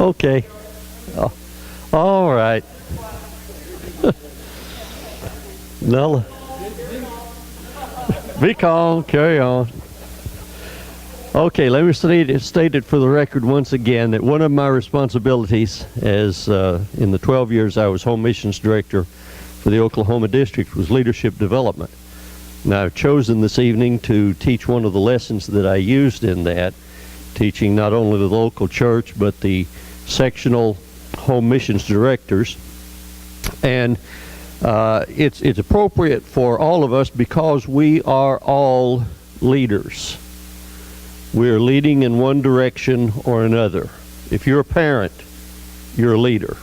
Okay. Oh, all right. No. Be calm. Carry on. Okay, let me state it for the record once again that one of my responsibilities as in the 12 years I was home missions director for the Oklahoma district was leadership development. Now I've chosen this evening to teach one of the lessons that I used in that, teaching not only the local church but the sectional home missions directors. And it's appropriate for all of us because we are all leaders. We're leading in one direction or another. If you're a parent, you're a leader.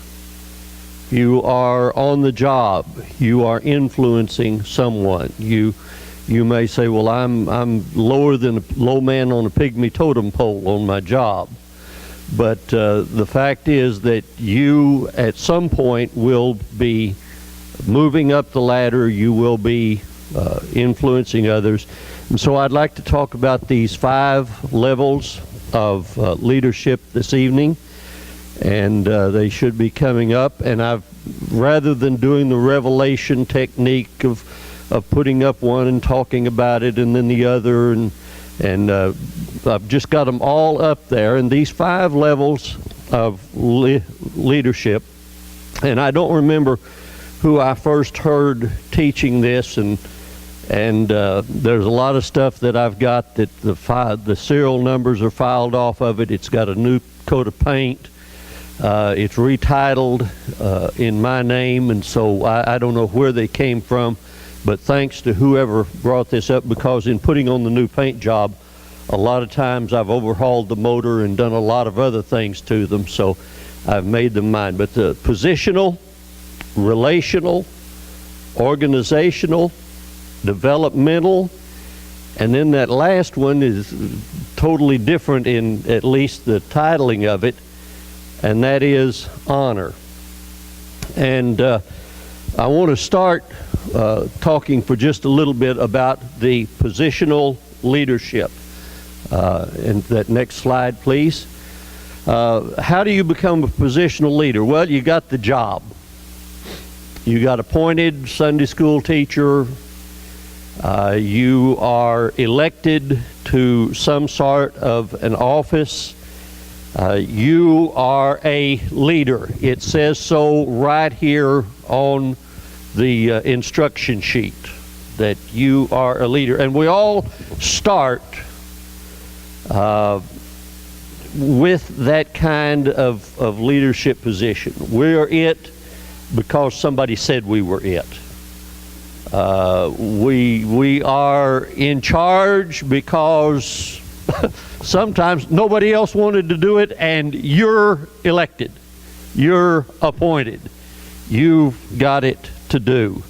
You are on the job. You are influencing someone. You may say, well, I'm lower than a low man on a pygmy totem pole on my job. But the fact is that you, at some point, will be moving up the ladder. You will be influencing others. And so I'd like to talk about these 5 levels of leadership this evening, and they should be coming up. And rather than doing the revelation technique of putting up one and talking about it and then the other, and I've just got them all up there. And these 5 levels of leadership, and I don't remember who I first heard teaching this, and there's a lot of stuff that I've got that the serial numbers are filed off of it. It's got a new coat of paint. It's retitled in my name, and so I don't know where they came from, but thanks to whoever brought this up, because in putting on the new paint job, a lot of times I've overhauled the motor and done a lot of other things to them, so I've made them mine. But the positional, relational, organizational, developmental, and then that last one is totally different in at least the titling of it, and that is honor. And I want to start talking for just a little bit about the positional leadership. And that next slide, please. How do you become a positional leader? Well, you got the job. You got appointed Sunday school teacher. You are elected to some sort of an office. You are a leader. It says so right here on the instruction sheet that you are a leader. And we all start with that kind of leadership position. We're it because somebody said we were it. We are in charge because sometimes nobody else wanted to do it, and you're elected. You're appointed. You've got it to do.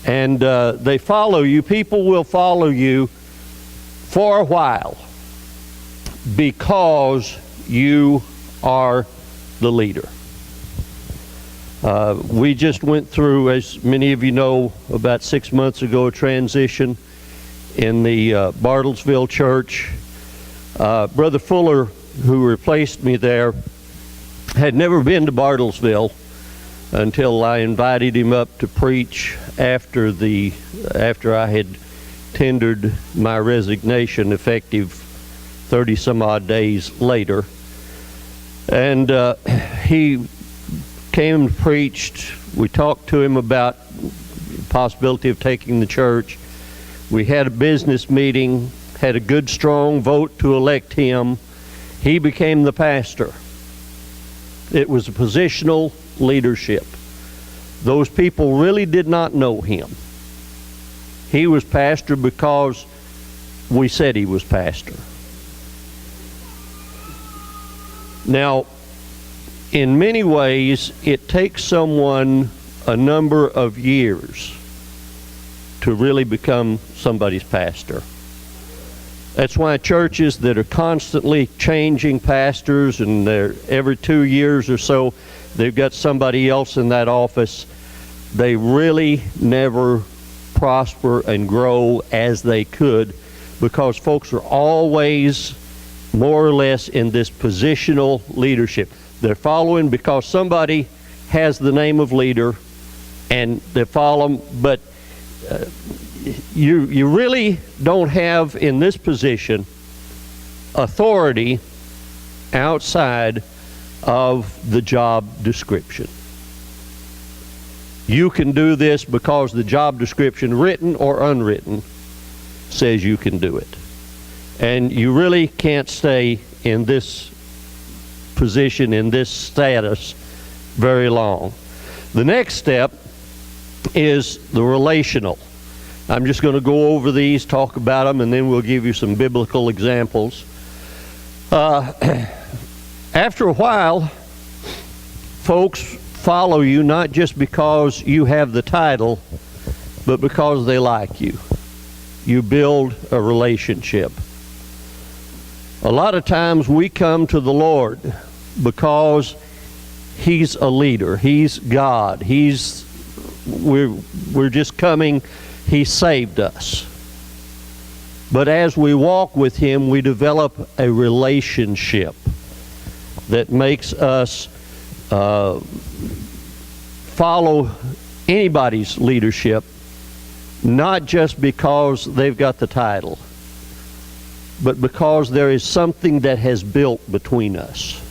And they follow you. People will follow you for a while because you are the leader. We just went through, as many of you know, about 6 months ago, a transition in the Bartlesville church. Brother Fuller, who replaced me there, had never been to Bartlesville until I invited him up to preach after I had tendered my resignation, effective 30 some odd days later. And he came and preached. We talked to him about the possibility of taking the church. We had a business meeting, had a good strong vote to elect him. He became the pastor. It was a positional leadership. Those people really did not know him. He was pastor because we said he was pastor. Now, in many ways, it takes someone a number of years to really become somebody's pastor. That's why churches that are constantly changing pastors, and they're every 2 years or so, they've got somebody else in that office, they really never prosper and grow as they could, because folks are always more or less in this positional leadership. They're following because somebody has the name of leader, and they follow them. But you really don't have in this position authority outside of the job description. You can do this because the job description, written or unwritten, says you can do it. And you really can't stay in this position, in this status, very long. The next step is the relational. I'm just going to go over these, talk about them, and then we'll give you some biblical examples. After a while, folks follow you not just because you have the title, but because they like you. You build a relationship. A lot of times we come to the Lord because He's a leader. He's God. We're just coming. He saved us. But as we walk with Him, we develop a relationship that makes us follow anybody's leadership, not just because they've got the title, but because there is something that has built between us.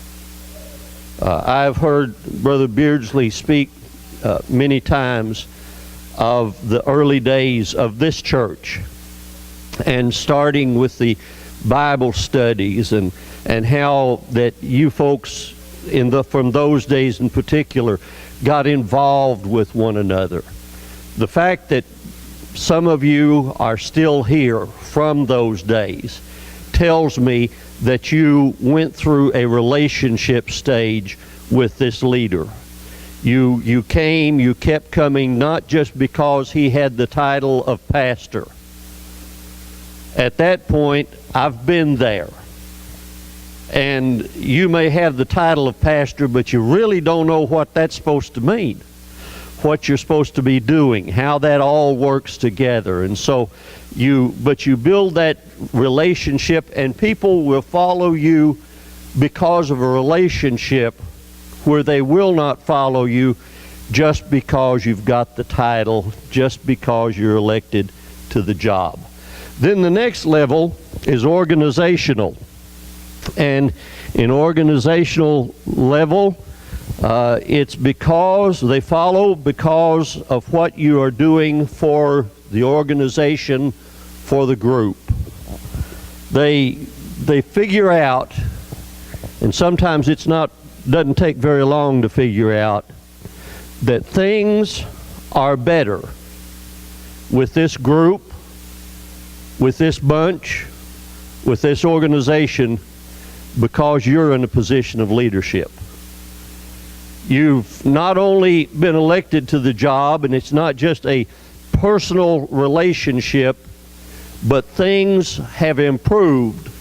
I've heard Brother Beardsley speak many times of the early days of this church, and starting with the Bible studies and how that you folks from those days in particular got involved with one another. The fact that some of you are still here from those days tells me that you went through a relationship stage with this leader. You came, you kept coming, not just because he had the title of pastor. At that point, I've been there. And you may have the title of pastor, but you really don't know what that's supposed to mean, what you're supposed to be doing, how that all works together. And so you build that relationship, and people will follow you because of a relationship, where they will not follow you just because you've got the title, just because you're elected to the job. Then the next level is organizational. And in organizational level, it's because they follow because of what you are doing for the organization, for the group. They figure out, and sometimes doesn't take very long to figure out, that things are better with this group, with this bunch, with this organization, because you're in a position of leadership. You've not only been elected to the job, and it's not just a personal relationship, but things have improved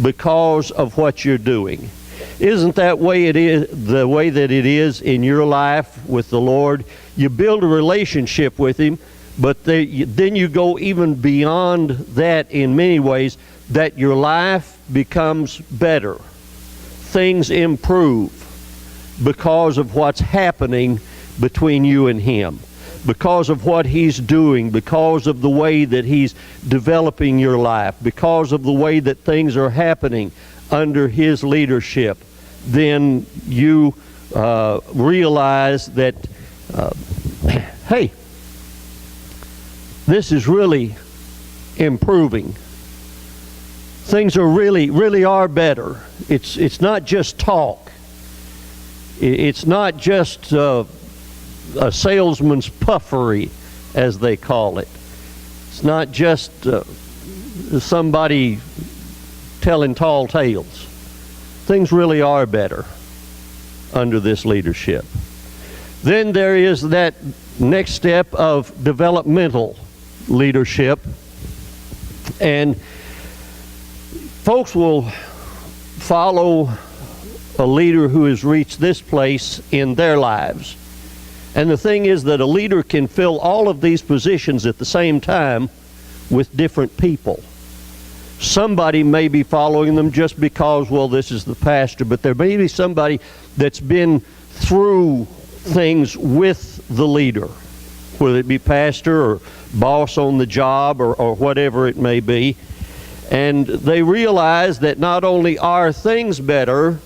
because of what you're doing. Isn't that way it is, the way that it is in your life with the Lord? You build a relationship with Him, but then you go even beyond that in many ways, that your life becomes better. Things improve because of what's happening between you and Him, because of what He's doing, because of the way that He's developing your life, because of the way that things are happening under His leadership. Then you realize that, hey, this is really improving. Things are really are better. It's not just talk. It's not just a salesman's puffery, as they call it. It's not just somebody telling tall tales. Things really are better under this leadership. Then there is that next step of developmental leadership, and folks will follow a leader who has reached this place in their lives. And the thing is that a leader can fill all of these positions at the same time with different people. Somebody may be following them just because, well, this is the pastor, but there may be somebody that's been through things with the leader, whether it be pastor or boss on the job or whatever it may be. And they realize that not only are things better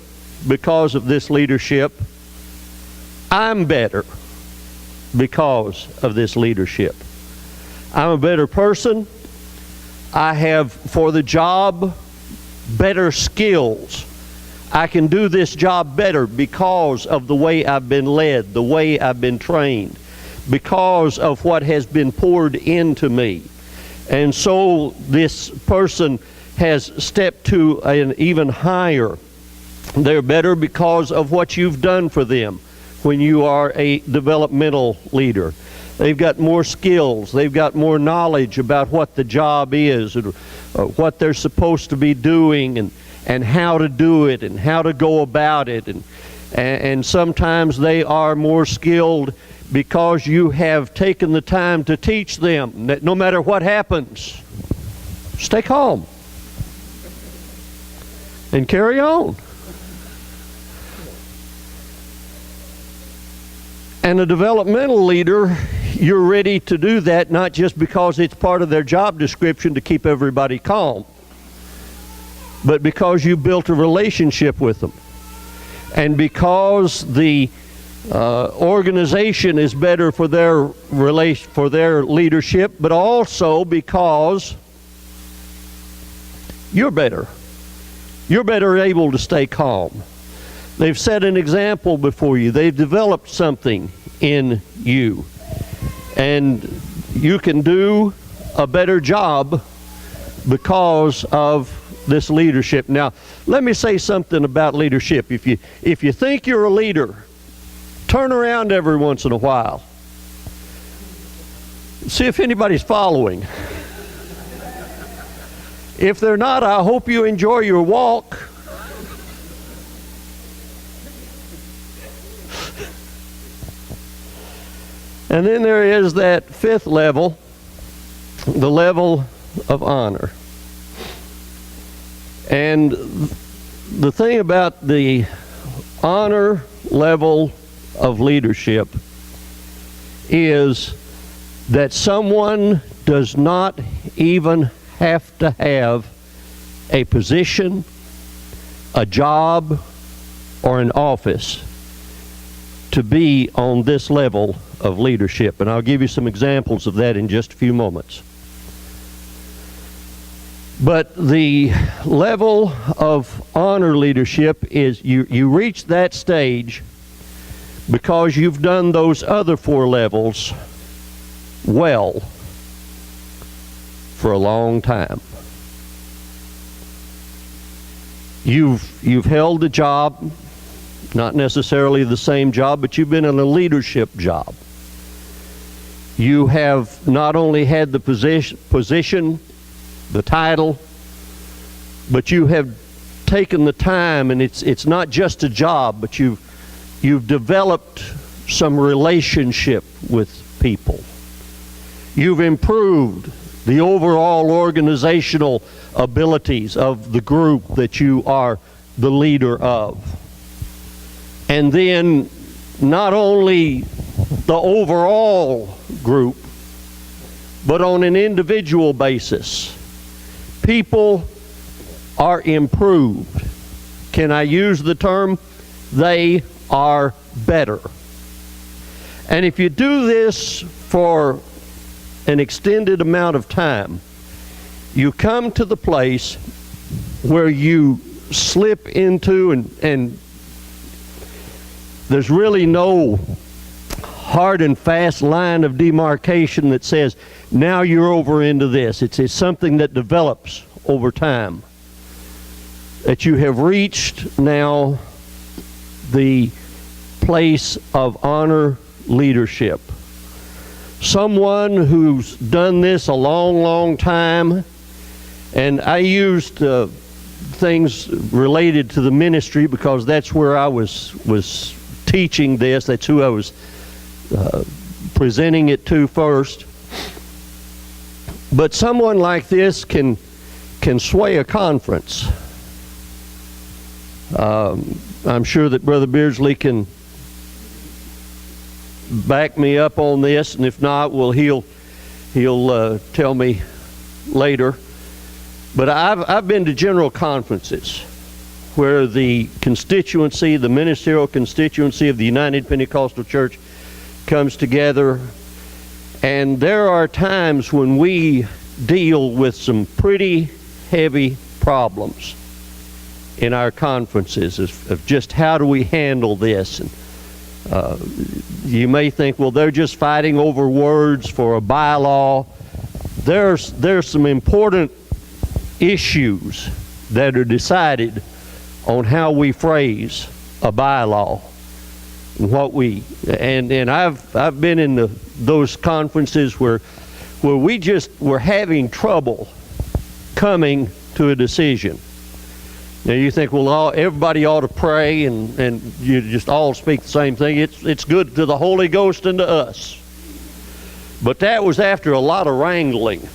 because of this leadership, I'm better because of this leadership. I'm a better person. I have, for the job, better skills. I can do this job better because of the way I've been led, the way I've been trained, because of what has been poured into me. And so this person has stepped to an even higher. They're better because of what you've done for them when you are a developmental leader. They've got more skills. They've got more knowledge about what the job is, or what they're supposed to be doing, and how to do it, and how to go about it. And sometimes they are more skilled because you have taken the time to teach them that no matter what happens, stay calm and carry on. And a developmental leader, you're ready to do that, not just because it's part of their job description to keep everybody calm, but because you built a relationship with them. And because the organization is better for their leadership, but also because you're better. You're better able to stay calm. They've set an example before you. They've developed something in you. And you can do a better job because of this leadership. Now, let me say something about leadership. If you think you're a leader, turn around every once in a while. See if anybody's following. If they're not, I hope you enjoy your walk. And then there is that fifth level, the level of honor. And the thing about the honor level of leadership is that someone does not even have to have a position, a job, or an office to be on this level of leadership. And I'll give you some examples of that in just a few moments. But the level of honor leadership is you reach that stage because you've done those other four levels well for a long time. You've held a job, not necessarily the same job, but you've been in a leadership job. You have not only had the position, the title, but you have taken the time, and it's not just a job, but you've developed some relationship with people. You've improved the overall organizational abilities of the group that you are the leader of. And then not only the overall group, but on an individual basis. People are improved. Can I use the term? They are better. And if you do this for an extended amount of time, you come to the place where you slip into, and there's really no hard and fast line of demarcation that says, now you're over into this. It's something that develops over time. That you have reached now the place of honor leadership. Someone who's done this a long, long time, and I used things related to the ministry because that's where I was teaching this. That's who I was presenting it to first. But someone like this can can sway a conference. I'm sure that Brother Beardsley can back me up on this, and if not, well, he'll tell me later. But I've been to general conferences where the constituency, the ministerial constituency of the United Pentecostal Church comes together, and there are times when we deal with some pretty heavy problems in our conferences of just how do we handle this. And you may think, well, they're just fighting over words for a bylaw. There's some important issues that are decided on how we phrase a bylaw and I've been in those conferences where we just were having trouble coming to a decision. Now you think, well, everybody ought to pray and you just all speak the same thing. It's good to the Holy Ghost and to us. But that was after a lot of wrangling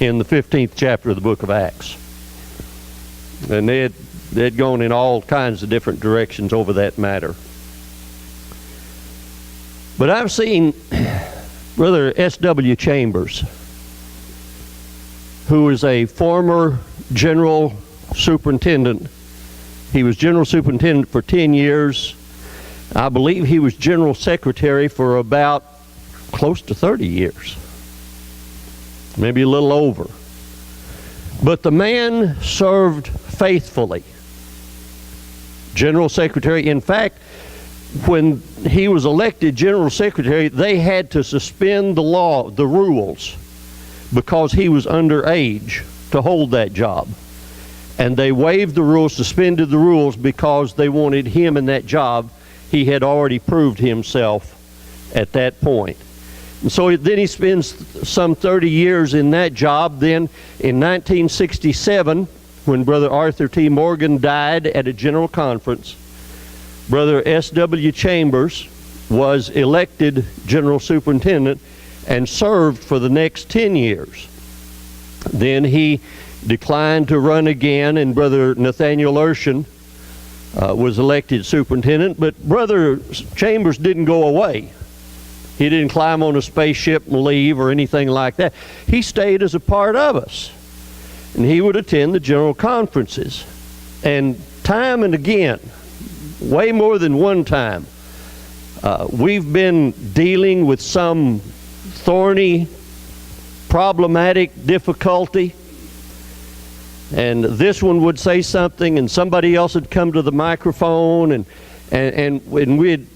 in the 15th chapter of the book of Acts. And they'd gone in all kinds of different directions over that matter. But I've seen Brother S.W. Chambers, who is a former general superintendent. He was general superintendent for 10 years. I believe he was general secretary for about close to 30 years. Maybe a little over. But the man served faithfully. General secretary. In fact, when he was elected general secretary, they had to suspend the rules, because he was underage to hold that job. And they waived the rules, suspended the rules, because they wanted him in that job. He had already proved himself at that point. And so then he spends some 30 years in that job. Then in 1967, when Brother Arthur T. Morgan died at a general conference, Brother S.W. Chambers was elected general superintendent and served for the next 10 years. Then he declined to run again, and Brother Nathaniel Urshan was elected superintendent. But Brother Chambers didn't go away. He didn't climb on a spaceship and leave or anything like that. He stayed as a part of us. And he would attend the general conferences. And time and again, way more than one time, we've been dealing with some thorny, problematic difficulty. And this one would say something, and somebody else would come to the microphone, and we'd,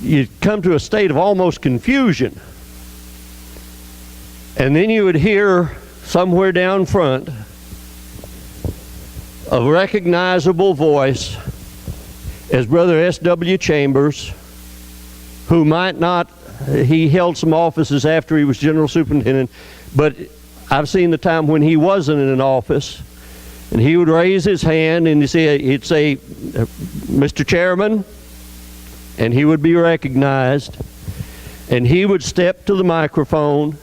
you'd come to a state of almost confusion. And then you would hear somewhere down front a recognizable voice as Brother S.W. Chambers, who he held some offices after he was general superintendent, but I've seen the time when he wasn't in an office, and he would raise his hand and he'd say, Mr. Chairman, and he would be recognized, and he would step to the microphone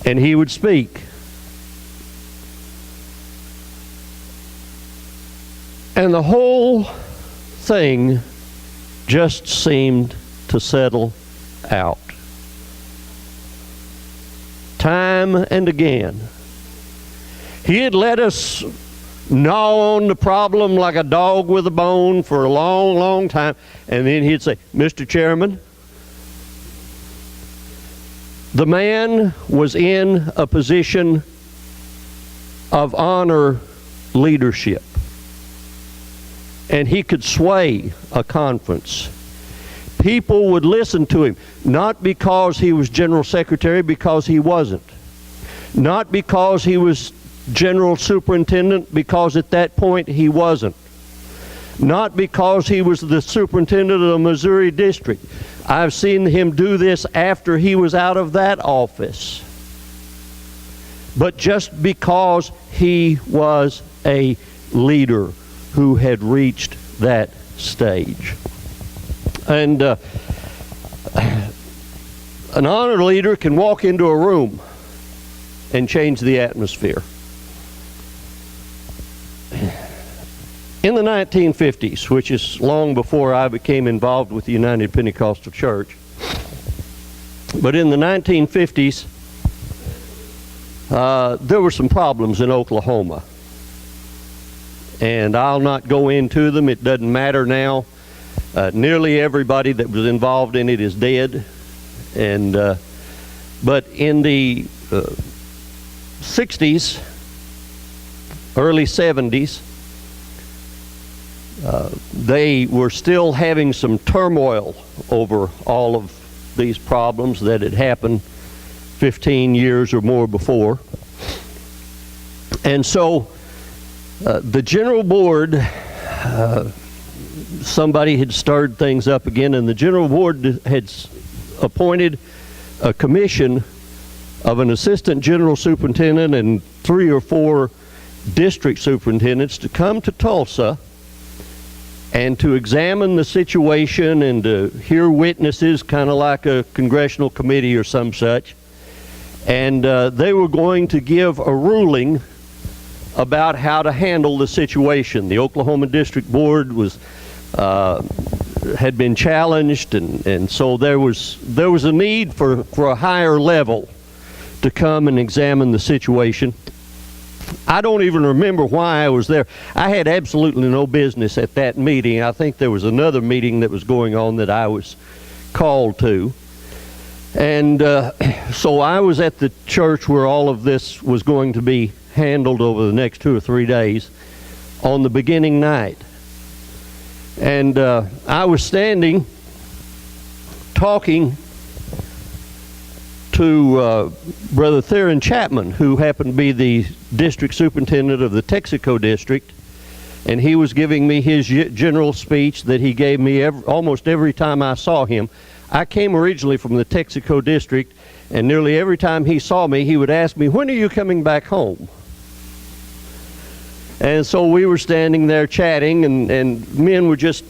and he would speak. And the whole thing just seemed to settle out. Time and again. He had let us gnaw on the problem like a dog with a bone for a long, long time, and then he'd say, Mr. Chairman, the man was in a position of honor leadership, and he could sway a conference. People would listen to him, not because he was general secretary, because he wasn't. Not because he was general superintendent, because at that point he wasn't. Not because he was the superintendent of the Missouri district. I've seen him do this after he was out of that office. But just because he was a leader who had reached that stage. And an honor leader can walk into a room and change the atmosphere. In the 1950s, which is long before I became involved with the United Pentecostal Church, but in the 1950s, there were some problems in Oklahoma. And I'll not go into them. It doesn't matter now. Nearly everybody that was involved in it is dead. And but in the 60s, early 70s, they were still having some turmoil over all of these problems that had happened 15 years or more before. And so the General Board, somebody had stirred things up again, and the General Board had appointed a commission of an assistant general superintendent and 3 or 4 district superintendents to come to Tulsa and to examine the situation and to hear witnesses, kind of like a congressional committee or some such. And they were going to give a ruling about how to handle the situation. The Oklahoma District Board was had been challenged, and so there was a need for a higher level to come and examine the situation. I don't even remember why I was there. I had absolutely no business at that meeting. I think there was another meeting that was going on that I was called to. And so I was at the church where all of this was going to be handled over the next 2 or 3 days on the beginning night. And I was standing talking to Brother Theron Chapman, who happened to be the district superintendent of the Texaco district, and he was giving me his general speech that he gave me almost every time I saw him. I came originally from the Texaco district, and nearly every time he saw me, he would ask me, "When are you coming back home?" And so we were standing there chatting, and men were just,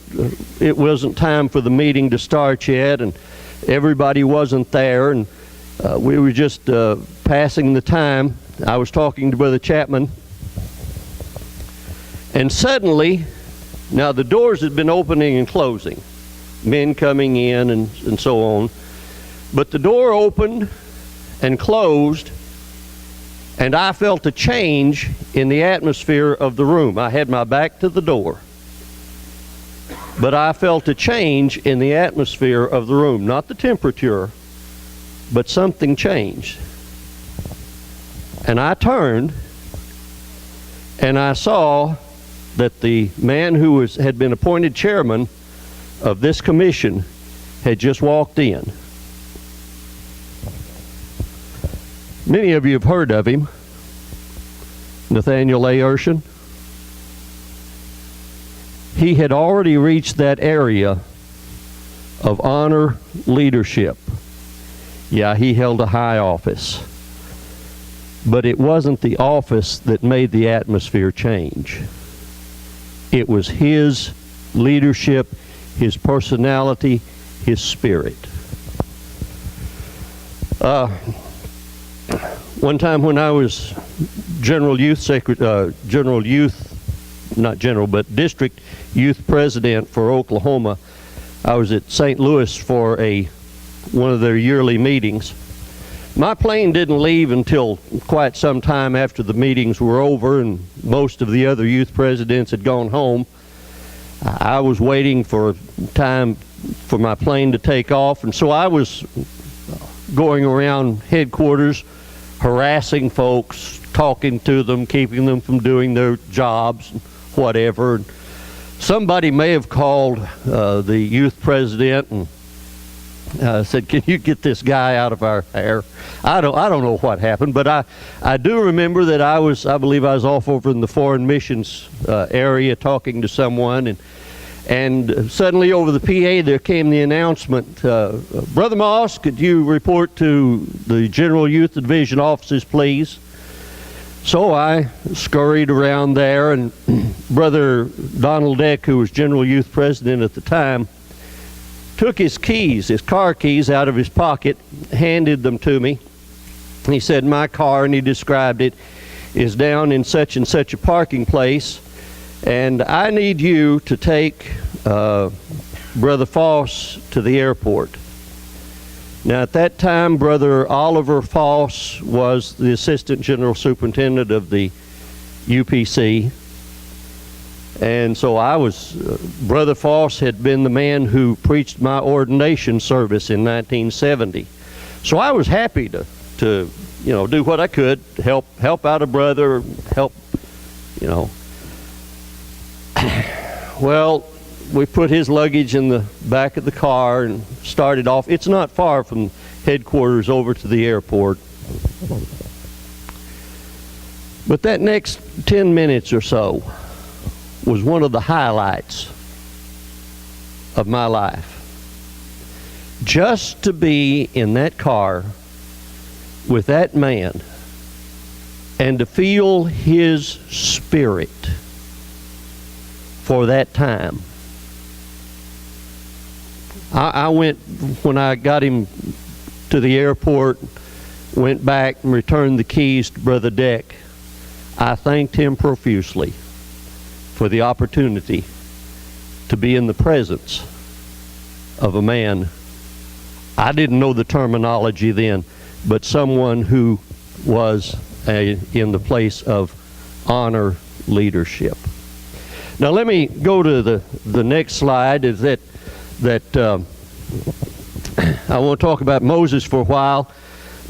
it wasn't time for the meeting to start yet, and everybody wasn't there, and we were just passing the time. I was talking to Brother Chapman, and suddenly, now the doors had been opening and closing, men coming in and so on, but the door opened and closed, and I felt a change in the atmosphere of the room. I had my back to the door, but I felt a change in the atmosphere of the room. Not the temperature, but something changed. And I turned, and I saw that the man who had been appointed chairman of this commission had just walked in. Many of you have heard of him, Nathaniel A. Urshan. He had already reached that area of honor leadership. Yeah, he held a high office, but it wasn't the office that made the atmosphere change. It was his leadership, his personality, his spirit. One time when I was district youth president for Oklahoma, I was at St. Louis for one of their yearly meetings. My plane didn't leave until quite some time after the meetings were over and most of the other youth presidents had gone home. I was waiting for time for my plane to take off, and so I was going around headquarters harassing folks, talking to them, keeping them from doing their jobs, whatever. And somebody may have called the youth president and said, "Can you get this guy out of our hair?" I don't know what happened, but I do remember that I believe I was off over in the foreign missions area talking to someone, and suddenly over the PA there came the announcement, "Brother Moss, could you report to the General Youth Division offices, please?" So I scurried around there, and Brother Donald Deck, who was General Youth President at the time, took his keys, his car keys, out of his pocket, handed them to me. He said, "My car," and he described it, "is down in such and such a parking place, And I need you to take Brother Foss to the airport. Now, at that time, Brother Oliver Foss was the Assistant General Superintendent of the UPC. And so Brother Foss had been the man who preached my ordination service in 1970. So I was happy to do what I could, help out a brother, help, Well, we put his luggage in the back of the car and started off. It's not far from headquarters over to the airport. But that next 10 minutes or so was one of the highlights of my life. Just to be in that car with that man and to feel his spirit for that time. I went, when I got him to the airport, went back and returned the keys to Brother Deck. I thanked him profusely for the opportunity to be in the presence of a man. I didn't know the terminology then, but someone who was in the place of honor leadership. Now let me go to the next slide. Is that I want to talk about Moses for a while.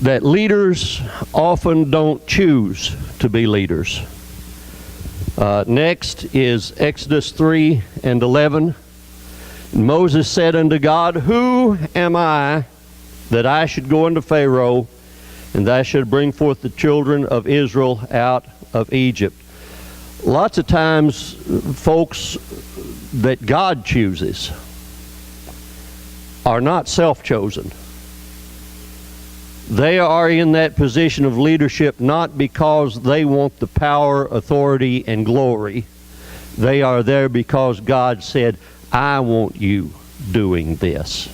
That leaders often don't choose to be leaders. Next is Exodus 3:11. Moses said unto God, Who am I that I should go unto Pharaoh, and that I should bring forth the children of Israel out of Egypt? Lots of times, folks that God chooses are not self-chosen. They are in that position of leadership not because they want the power, authority, and glory. They are there because God said, I want you doing this.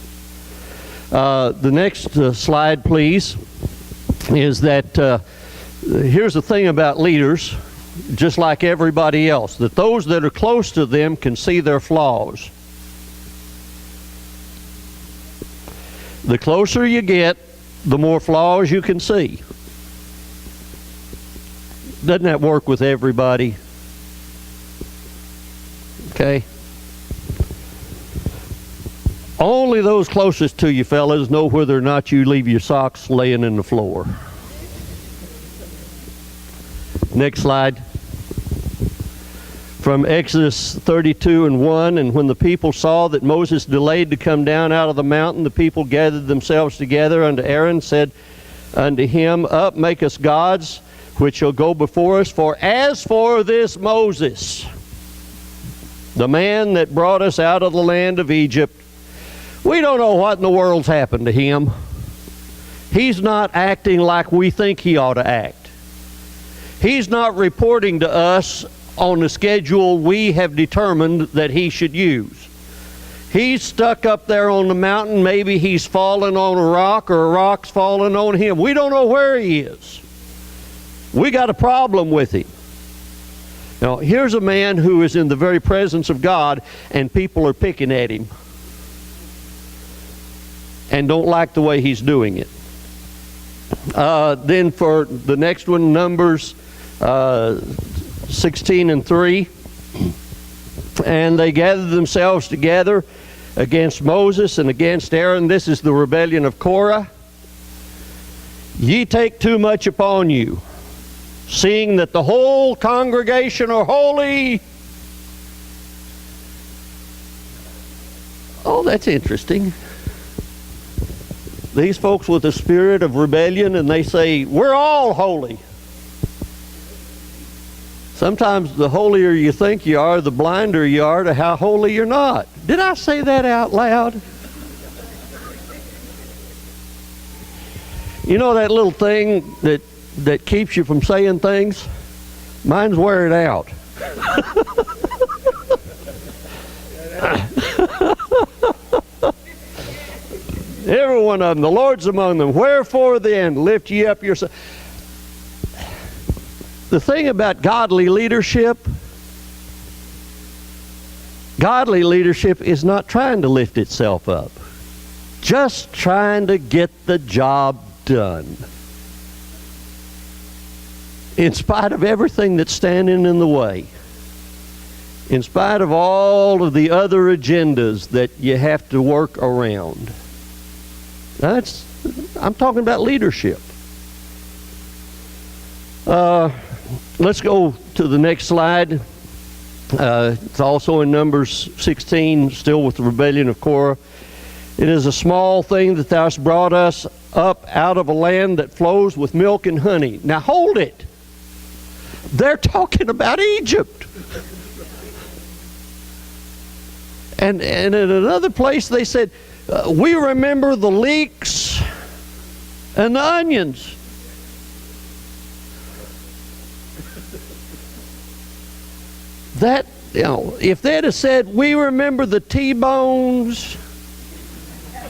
The next slide, please, is that here's the thing about leaders, just like everybody else, that those that are close to them can see their flaws. The closer you get, the more flaws you can see. Doesn't that work with everybody? Okay? Only those closest to you fellas know whether or not you leave your socks laying in the floor. Next slide. From Exodus 32:1, and when the people saw that Moses delayed to come down out of the mountain, the people gathered themselves together unto Aaron, said unto him, Up, make us gods, which shall go before us. For as for this Moses, the man that brought us out of the land of Egypt, we don't know what in the world's happened to him. He's not acting like we think he ought to act. He's not reporting to us on the schedule we have determined that he should use. He's stuck up there on the mountain. Maybe he's fallen on a rock, or a rock's fallen on him. We don't know where he is. We got a problem with him. Now, here's a man who is in the very presence of God, and people are picking at him and don't like the way he's doing it. Then for the next one, Numbers 16:3, and they gathered themselves together against Moses and against Aaron. This is the rebellion of Korah. Ye take too much upon you, seeing that the whole congregation are holy. Oh, that's interesting. These folks with a spirit of rebellion, and they say, we're all holy. Sometimes the holier you think you are, the blinder you are to how holy you're not. Did I say that out loud? You know that little thing that keeps you from saying things? Mine's wear it out. Every one of them, the Lord's among them. Wherefore then lift ye up yourself. The thing about godly leadership Godly leadership is not trying to lift itself up, just trying to get the job done. In spite of everything that's standing in the way, in spite of all of the other agendas that you have to work around. I'm talking about leadership. Let's go to the next slide. It's also in Numbers 16, still with the rebellion of Korah. It is a small thing that thou hast brought us up out of a land that flows with milk and honey. Now hold it. They're talking about Egypt. And in another place they said, we remember the leeks and the onions. That, if they'd have said, we remember the T-bones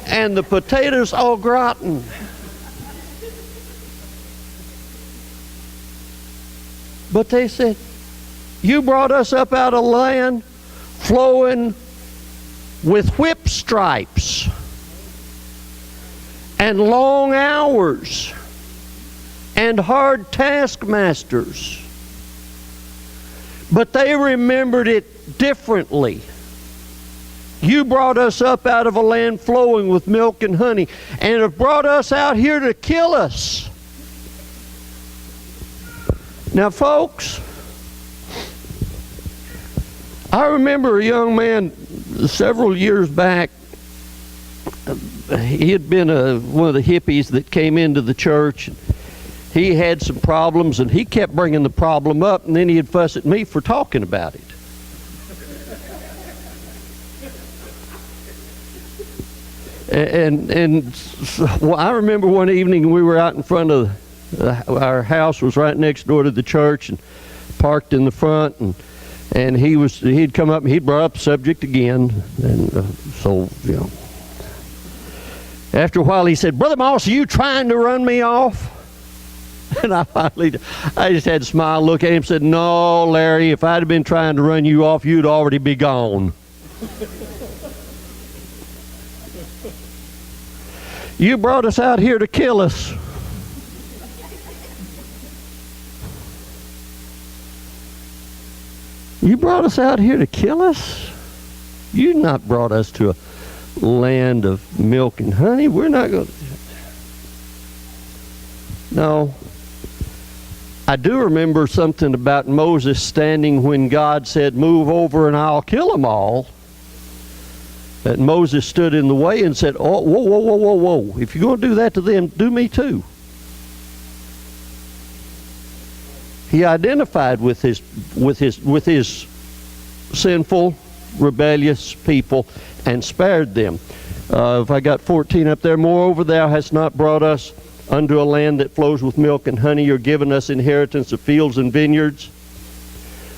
and the potatoes au gratin. But they said, you brought us up out of land flowing with whip stripes and long hours and hard taskmasters. But they remembered it differently. You brought us up out of a land flowing with milk and honey and have brought us out here to kill us. Now, folks, I remember a young man several years back. He had been one of the hippies that came into the church. He had some problems, and he kept bringing the problem up, and then he'd fuss at me for talking about it. And well, I remember one evening we were out in front of our house was right next door to the church, and parked in the front, and he'd come up and he'd brought up the subject again, and so after a while he said, Brother Moss, are you trying to run me off? And I just had to smile, look at him, and said, no, Larry, if I'd have been trying to run you off, you'd already be gone. You brought us out here to kill us. You brought us out here to kill us? You not brought us to a land of milk and honey. We're not going to. No. I do remember something about Moses standing when God said, move over and I'll kill them all. That Moses stood in the way and said, oh, whoa, whoa, whoa, whoa, whoa. If you're going to do that to them, do me too. He identified with his sinful, rebellious people and spared them. If I got 14 up there, moreover, thou hast not brought us unto a land that flows with milk and honey, or given us inheritance of fields and vineyards.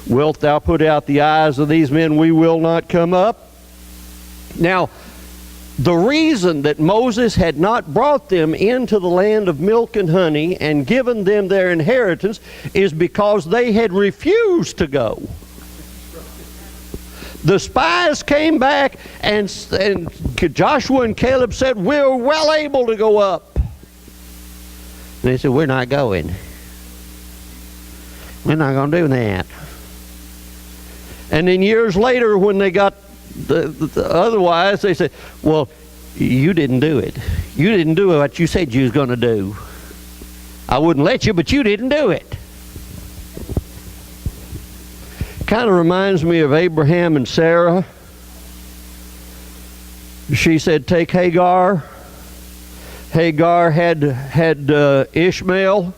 Wilt thou put out the eyes of these men? We will not come up. Now, the reason that Moses had not brought them into the land of milk and honey and given them their inheritance is because they had refused to go. The spies came back and Joshua and Caleb said, we're well able to go up. And they said, we're not going. We're not going to do that. And then years later when they got otherwise, they said, well, you didn't do it. You didn't do what you said you was going to do. I wouldn't let you, but you didn't do it. Kind of reminds me of Abraham and Sarah. She said, take Hagar. Hagar had Ishmael.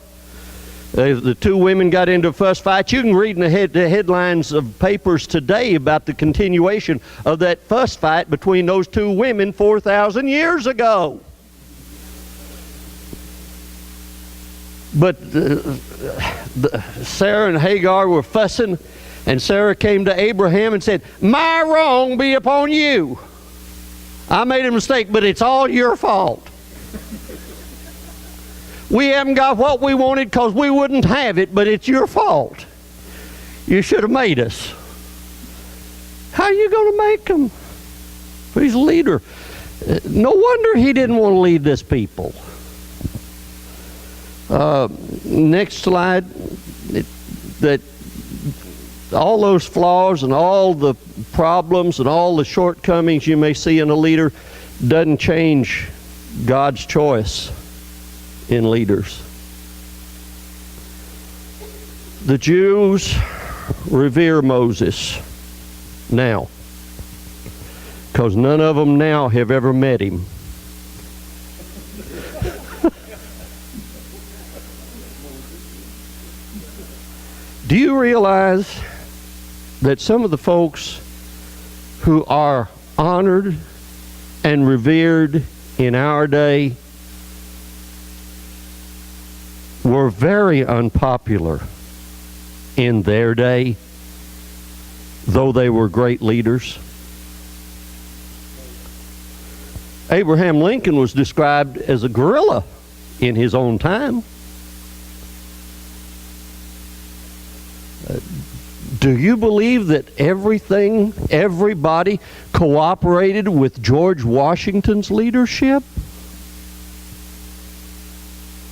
The two women got into a fuss fight. You can read in the headlines of papers today about the continuation of that fuss fight between those two women 4,000 years ago. But Sarah and Hagar were fussing, and Sarah came to Abraham and said, my wrong be upon you. I made a mistake, but it's all your fault. We haven't got what we wanted because we wouldn't have it, but it's your fault. You should have made us. How are you going to make him? He's a leader. No wonder he didn't want to lead this people. Next slide. That all those flaws and all the problems and all the shortcomings you may see in a leader doesn't change God's choice in leaders. The Jews revere Moses now, because none of them now have ever met him. Do you realize that some of the folks who are honored and revered in our day were very unpopular in their day, though they were great leaders? Abraham Lincoln was described as a guerrilla in his own time. Do you believe that everybody cooperated with George Washington's leadership?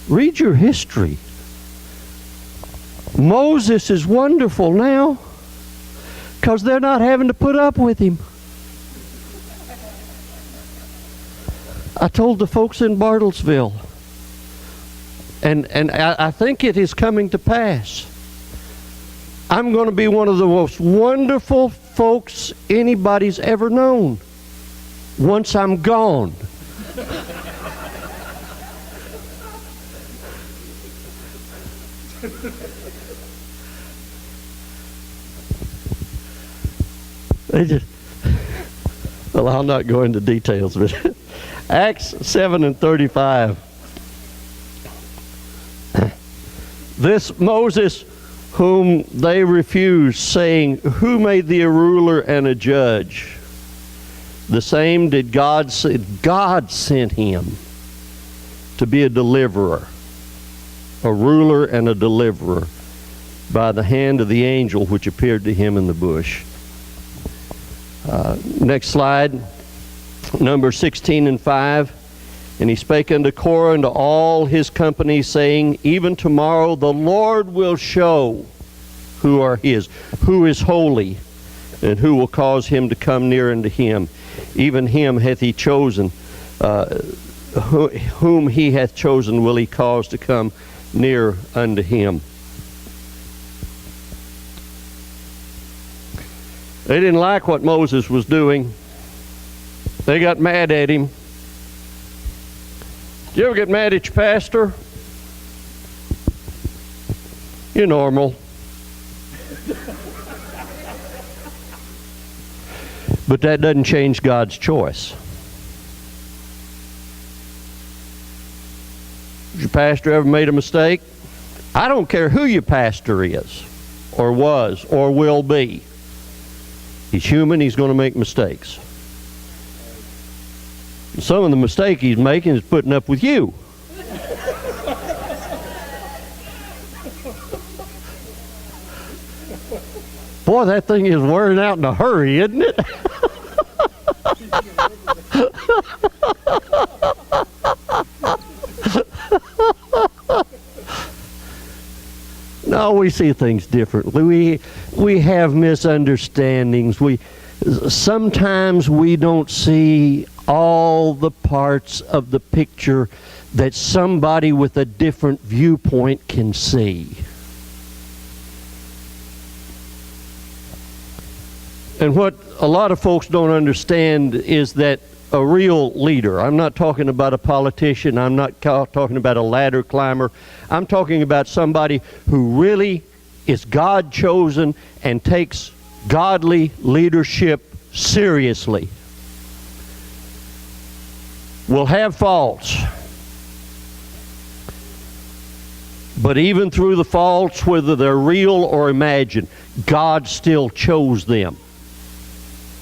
Read your history. Moses is wonderful now because they're not having to put up with him. I told the folks in Bartlesville, and I think it is coming to pass. I'm going to be one of the most wonderful folks anybody's ever known once I'm gone. Well, I'll not go into details, but Acts 7:35. This Moses, whom they refused, saying, who made thee a ruler and a judge? The same did God send. God sent him to be a deliverer, a ruler and a deliverer, by the hand of the angel which appeared to him in the bush. Next slide. Numbers 16:5. And he spake unto Korah and to all his company, saying, even tomorrow the Lord will show who are his, who is holy, and who will cause him to come near unto him. Even him hath he chosen, whom he hath chosen will he cause to come near unto him. They didn't like what Moses was doing. They got mad at him. Do you ever get mad at your pastor? You're normal. But that doesn't change God's choice. Has your pastor ever made a mistake? I don't care who your pastor is, or was, or will be. He's human, he's going to make mistakes. Some of the mistake he's making is putting up with you. Boy, that thing is wearing out in a hurry, isn't it? No, we see things differently. We have misunderstandings. Sometimes we don't see all the parts of the picture that somebody with a different viewpoint can see. And what a lot of folks don't understand is that a real leader, I'm not talking about a politician, I'm not talking about a ladder climber, I'm talking about somebody who really is God chosen and takes godly leadership seriously, will have faults. But even through the faults, whether they're real or imagined, God still chose them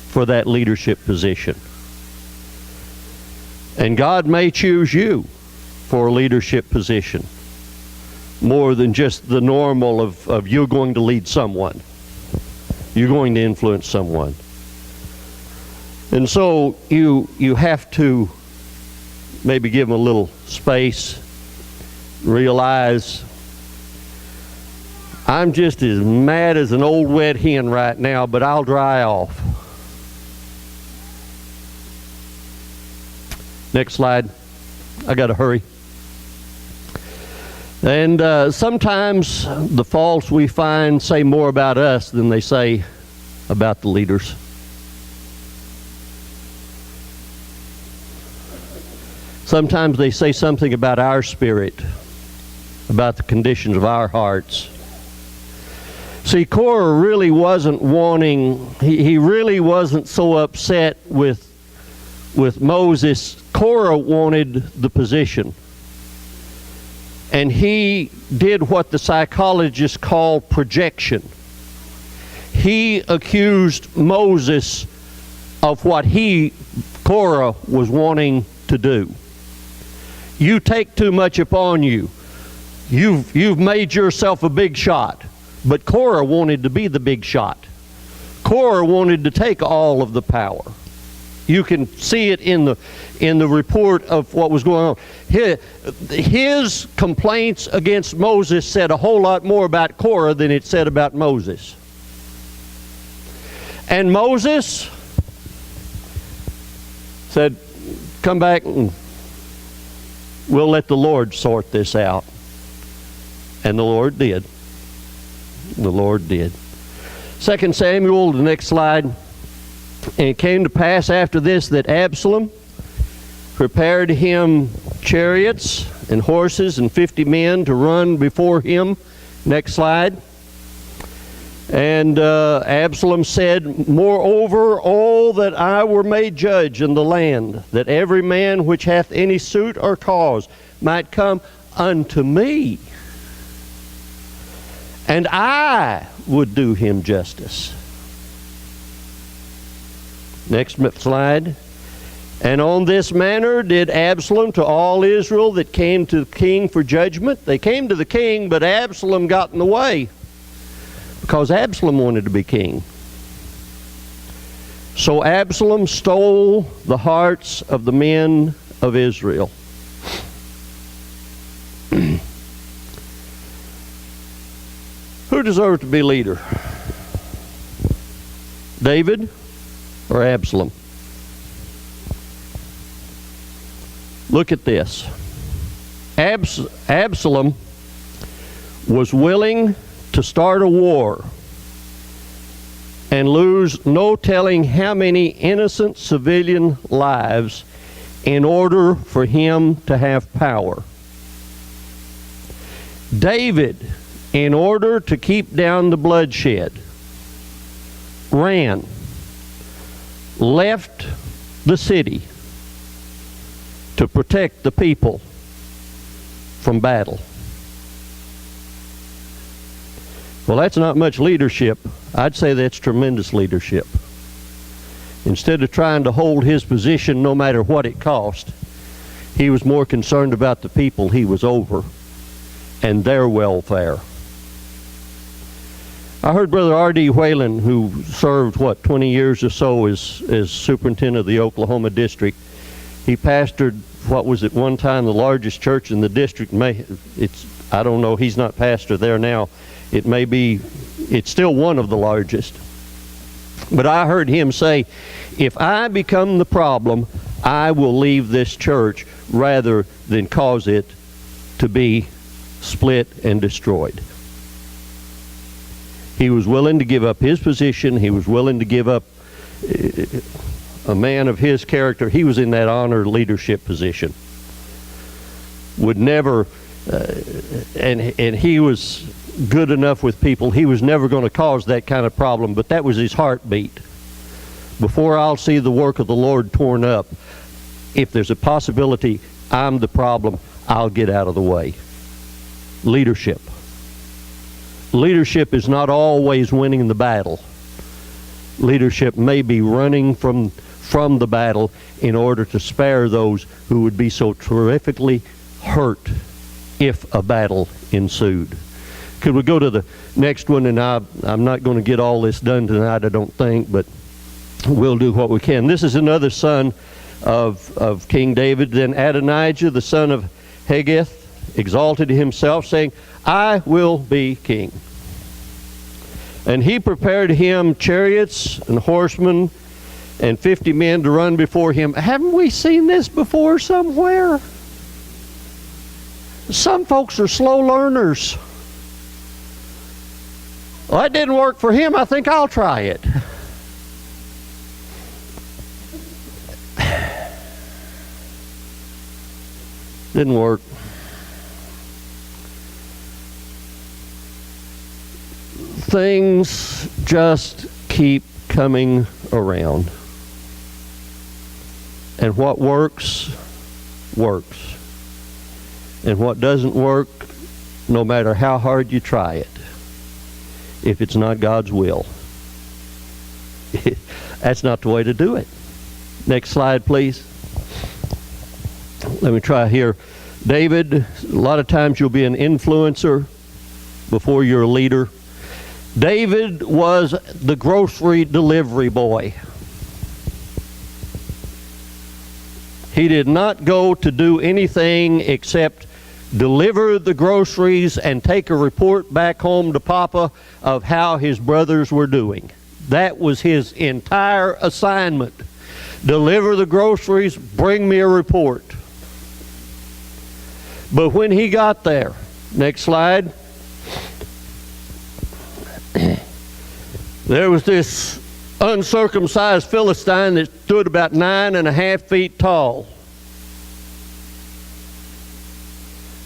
for that leadership position. And God may choose you for a leadership position more than just the normal of you're going to lead someone. You're going to influence someone. And so you have to maybe give them a little space, realize I'm just as mad as an old wet hen right now, but I'll dry off. Next slide. I got to hurry. And sometimes the faults we find say more about us than they say about the leaders. Sometimes they say something about our spirit, about the conditions of our hearts. See, Korah really wasn't wanting, he really wasn't so upset with Moses. Korah wanted the position. And he did what the psychologists call projection. He accused Moses of what Korah, was wanting to do. You take too much upon you. You've made yourself a big shot. But Korah wanted to be the big shot. Korah wanted to take all of the power. You can see it in the report of what was going on. His complaints against Moses said a whole lot more about Korah than it said about Moses. And Moses said, come back and we'll let the Lord sort this out. And the Lord did. The Lord did. 2 Samuel, the next slide. And it came to pass after this that Absalom prepared him chariots and horses and 50 men to run before him. Next slide. And Absalom said, moreover, all that I were made judge in the land, that every man which hath any suit or cause might come unto me, and I would do him justice. Next slide. And on this manner did Absalom to all Israel that came to the king for judgment. They came to the king, but Absalom got in the way, because Absalom wanted to be king. So Absalom stole the hearts of the men of Israel. Who deserved to be leader? David or Absalom? Look at this. Absalom was willing to start a war and lose no telling how many innocent civilian lives in order for him to have power. David, in order to keep down the bloodshed, left the city to protect the people from battle. Well, that's not much leadership. I'd say that's tremendous leadership. Instead of trying to hold his position no matter what it cost, he was more concerned about the people he was over and their welfare. I heard Brother R.D. Whalen, who served, 20 years or so as superintendent of the Oklahoma district. He pastored, one time the largest church in the district. I don't know, he's not pastor there now. It's still one of the largest. But I heard him say, if I become the problem, I will leave this church rather than cause it to be split and destroyed. He was willing to give up his position. He was willing to give up a man of his character. He was in that honored leadership position. Would never, and he was good enough with people. He was never going to cause that kind of problem, but that was his heartbeat. Before I'll see the work of the Lord torn up, if there's a possibility I'm the problem, I'll get out of the way. Leadership. Leadership is not always winning the battle. Leadership may be running from the battle in order to spare those who would be so terrifically hurt if a battle ensued. Could we go to the next one? And I'm not going to get all this done tonight, I don't think, but we'll do what we can. This is another son of King David. Then Adonijah, the son of Haggith, exalted himself, saying, I will be king. And he prepared him chariots and horsemen and 50 men to run before him. Haven't we seen this before somewhere? Some folks are slow learners. Well, that didn't work for him. I think I'll try it. Didn't work. Things just keep coming around. And what works, works. And what doesn't work, no matter how hard you try it, if it's not God's will, that's not the way to do it. Next slide, please. Let me try here. David, a lot of times you'll be an influencer before you're a leader. David was the grocery delivery boy. He did not go to do anything except deliver the groceries and take a report back home to Papa of how his brothers were doing. That was his entire assignment. Deliver the groceries, bring me a report. But when he got there, next slide, there was this uncircumcised Philistine that stood about 9.5 feet tall.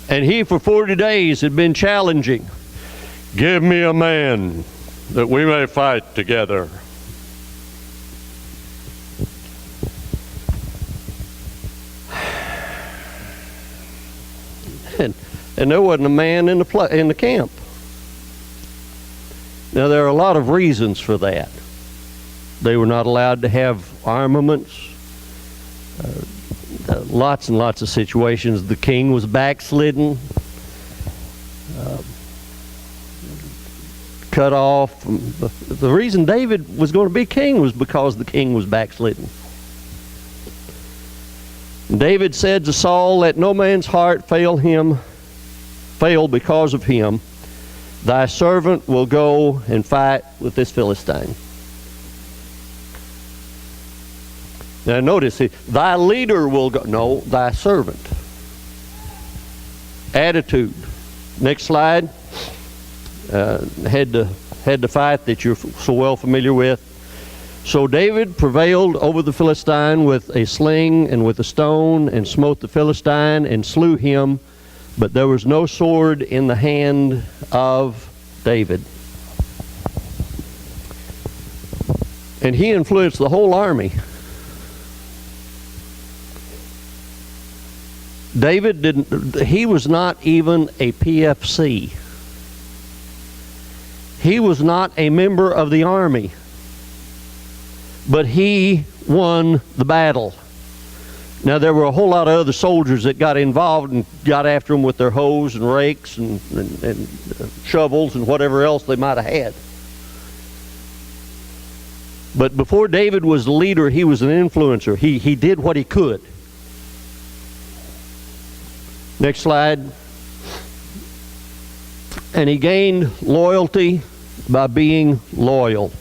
And he for 40 days had been challenging, give me a man that we may fight together. And there wasn't a man in the camp. Now, there are a lot of reasons for that. They were not allowed to have armaments. Lots and lots of situations. The king was backslidden, cut off. The reason David was going to be king was because the king was backslidden. David said to Saul, let no man's heart fail because of him. Thy servant will go and fight with this Philistine. Now notice, thy leader will go. No, thy servant. Attitude. Next slide. Had the fight that you're so well familiar with. So David prevailed over the Philistine with a sling and with a stone, and smote the Philistine and slew him. But there was no sword in the hand of David. And he influenced the whole army. He was not even a PFC. He was not a member of the army. But he won the battle. Now, there were a whole lot of other soldiers that got involved and got after him with their hoes and rakes and shovels and whatever else they might have had. But before David was the leader, he was an influencer. He did what he could. Next slide. And he gained loyalty by being loyal.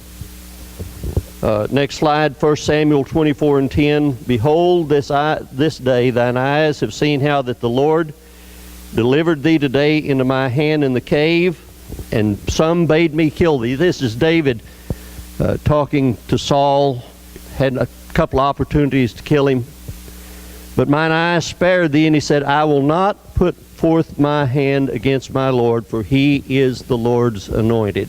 Next slide, 1 Samuel 24:10. Behold, this day thine eyes have seen how that the Lord delivered thee today into my hand in the cave, and some bade me kill thee. This is David talking to Saul. Had a couple opportunities to kill him. But mine eyes spared thee, and he said, I will not put forth my hand against my Lord, for he is the Lord's anointed.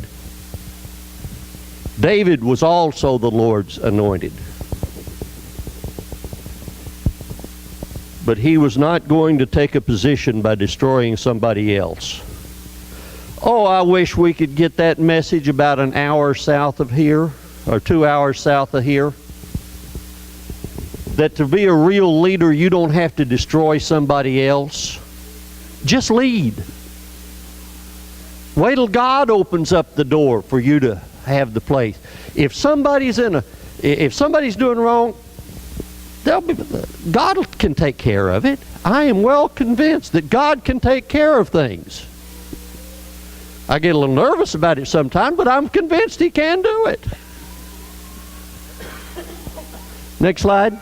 David was also the Lord's anointed. But he was not going to take a position by destroying somebody else. Oh, I wish we could get that message about an hour south of here, or 2 hours south of here. That to be a real leader, you don't have to destroy somebody else. Just lead. Wait till God opens up the door for you to have the place. If somebody's in If somebody's doing wrong, God can take care of it. I am well convinced that God can take care of things. I get a little nervous about it sometimes, but I'm convinced He can do it. Next slide.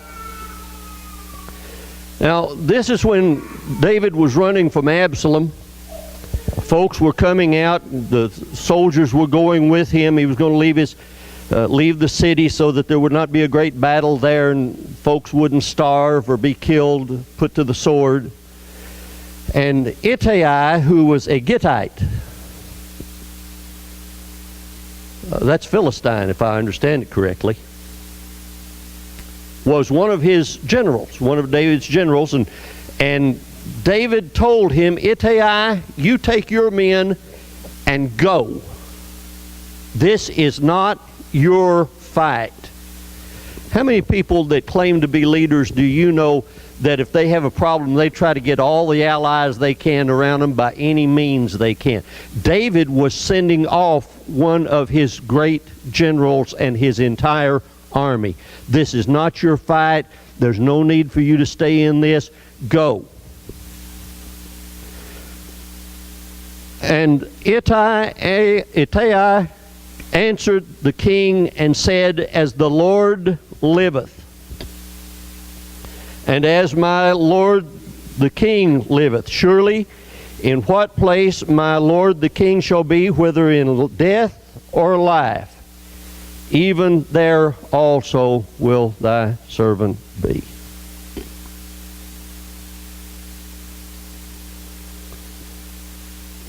Now, this is when David was running from Absalom. Folks were coming out. The soldiers were going with him. He was going to leave the city so that there would not be a great battle there and folks wouldn't starve or be killed, put to the sword. And Ittai, who was a Gittite, that's Philistine if I understand it correctly, was one of his generals, one of David's generals, and David told him, Ittai, you take your men and go. This is not your fight. How many people that claim to be leaders do you know that if they have a problem, they try to get all the allies they can around them by any means they can? David was sending off one of his great generals and his entire army. This is not your fight. There's no need for you to stay in this. Go. And Ittai answered the king and said, as the Lord liveth, and as my lord the king liveth, surely in what place my lord the king shall be, whether in death or life, even there also will thy servant be.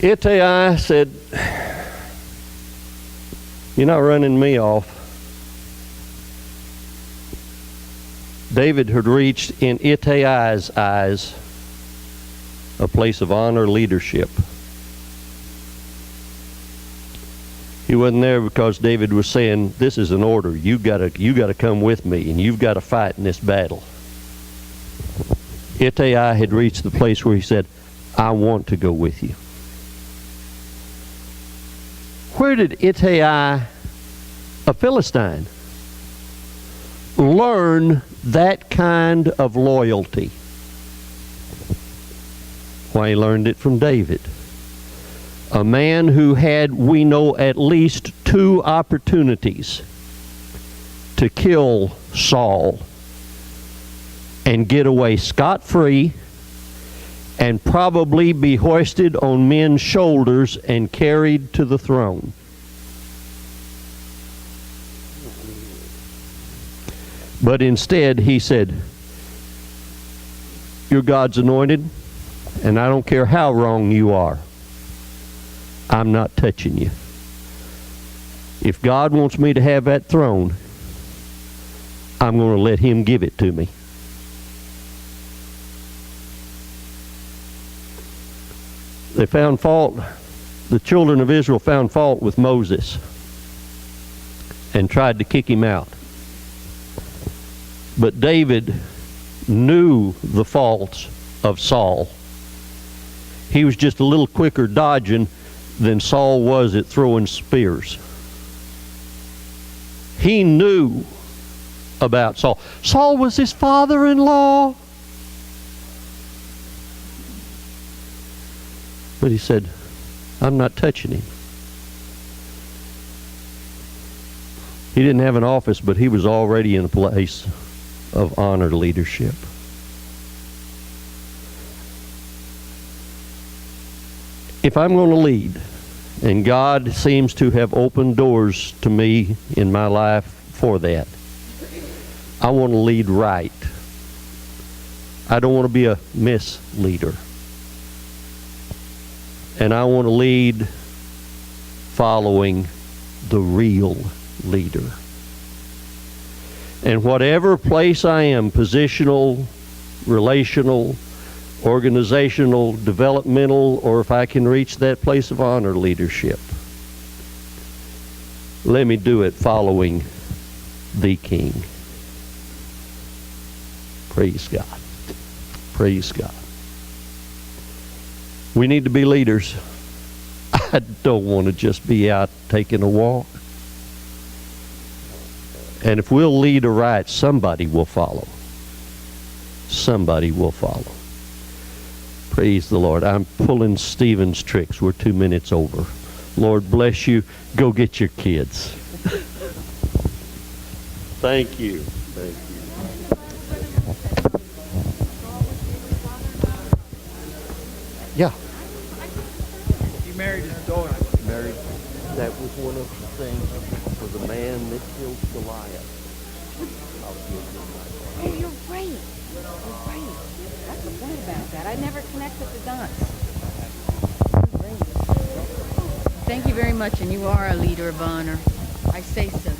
Ittai said, you're not running me off. David had reached in Ittai's eyes a place of honor, leadership. He wasn't there because David was saying, this is an order. You gotta come with me and you've got to fight in this battle. Ittai had reached the place where he said, I want to go with you. Where did Ittai, a Philistine, learn that kind of loyalty? Why, he learned it from David. A man who had, we know, at least 2 opportunities to kill Saul and get away scot-free and probably be hoisted on men's shoulders and carried to the throne. But instead, he said, you're God's anointed, and I don't care how wrong you are. I'm not touching you. If God wants me to have that throne, I'm going to let Him give it to me. They found fault, the children of Israel found fault with Moses and tried to kick him out. But David knew the faults of Saul. He was just a little quicker dodging than Saul was at throwing spears. He knew about Saul. Saul was his father-in-law. But he said, I'm not touching him. He didn't have an office, but he was already in a place of honored leadership. If I'm going to lead, and God seems to have opened doors to me in my life for that, I want to lead right. I don't want to be a misleader. And I want to lead following the real leader. And whatever place I am, positional, relational, organizational, developmental, or if I can reach that place of honor leadership, let me do it following the King. Praise God. Praise God. We need to be leaders. I don't want to just be out taking a walk. And if we'll lead aright, somebody will follow. Somebody will follow. Praise the Lord. I'm pulling Stephen's tricks. We're 2 minutes over. Lord bless you. Go get your kids. Thank you. Thank you. Yeah. You married his daughter. Married. That was one of the things for the man that killed Goliath. Oh, you're right. You're right. That's the point about that. I never connected the dots. Thank you very much, and you are a leader of honor. I say so.